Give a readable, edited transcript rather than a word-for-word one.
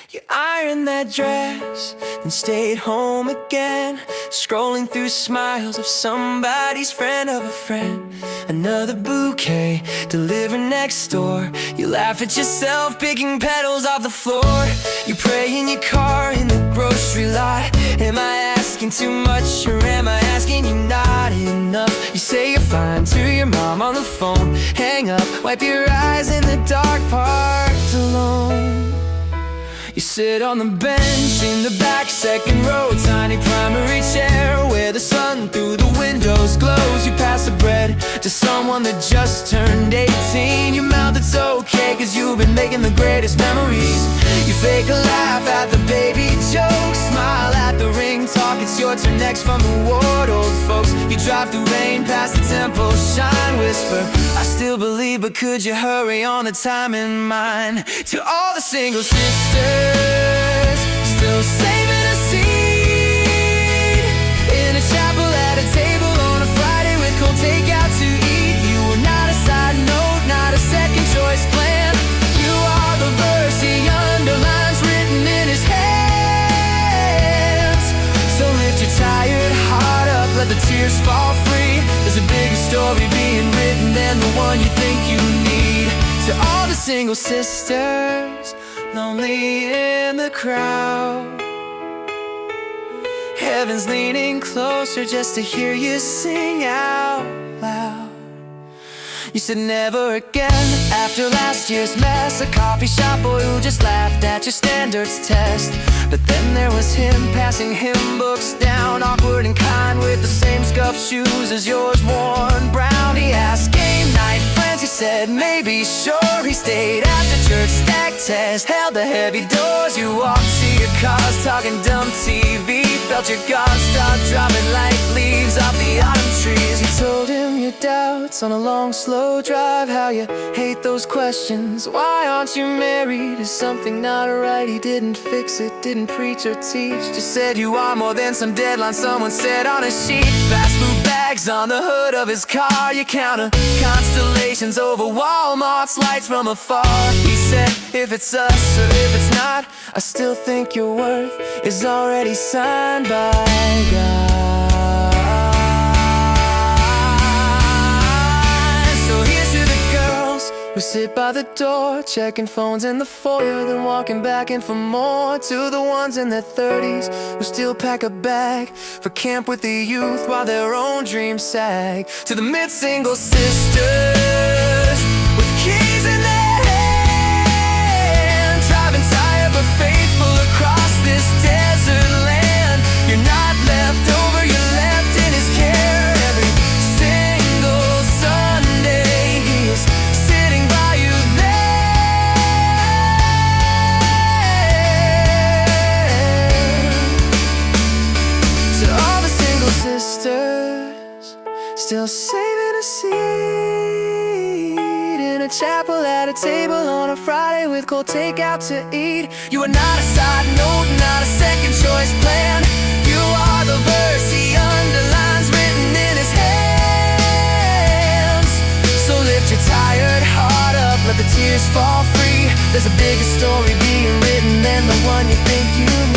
You ironed that dress, then stayed home again, scrolling through smiles of somebody's friend of a friend. Another bouquet delivered next door. You laugh at yourself picking petals off the floor. You pray in your car in the grocery lot. Am I asking too much, or am I asking you not enough? You say you're fine to your mom on the phone. Hang up, wipe your eyes in the dark, parked alone. You sit on the bench in the back second row, tiny primary chair where the sun through the windows glows. You pass the bread to someone that just turned 18. You mouth it's okay cause you've been making the greatest memories. You fake a laugh at the baby jokes, smile at the ring talk. It's your turn next from the ward, old folks. You drive through rain past the temple, shine, whisper, I still believe, but could you hurry on the time in mine? To all the single sisters still saving a seat in a chapel at a table on a Friday with cold takeout to eat. You were not a side note, not a second choice plan. You are the verse he underlines written in his hands. So lift your tired heart up, let the tears fall free. There's a bigger story being written than the one you think you need. To all the single sisters lonely in the crowd, heaven's leaning closer just to hear you sing out loud. You said never again after last year's mess, a coffee shop boy who just laughed at your standards test. But then there was him passing hymn books down, awkward and kind with the same scuffed shoes as yours, worn brown. He asked game night friends, he said maybe, sure. He stayed after church, stacked test, held the heavy doors. You walked to your cars talking dumb TV, felt your guards start dropping like leaves off the autumn trees. You told him your doubts on a long slow drive, how you hate those questions, why aren't you married? Is something not right? He didn't fix it, didn't preach or teach, just said you are more than some deadline someone said on a sheet. Fast food bags on the hood of his car, you counter constellations over Walmart's lights from afar. He said if it's us or if it's not, I still think your worth is already signed by God. So here's to the girls who sit by the door, checking phones in the foyer, then walking back in for more. To the ones in their 30s who still pack a bag for camp with the youth while their own dreams sag. To the mid-single sisters with keys in their hand, driving tired but faithful across this desert land. You're not left over, you're left in his care. Every single Sunday he is sitting by you there. To all the single sisters still saving a seat in a chapel at a table on a Friday with cold takeout to eat. You are not a side note, not a second choice plan. You are the verse he underlines written in his hands. So lift your tired heart up, let the tears fall free. There's a bigger story being written than the one you think you need.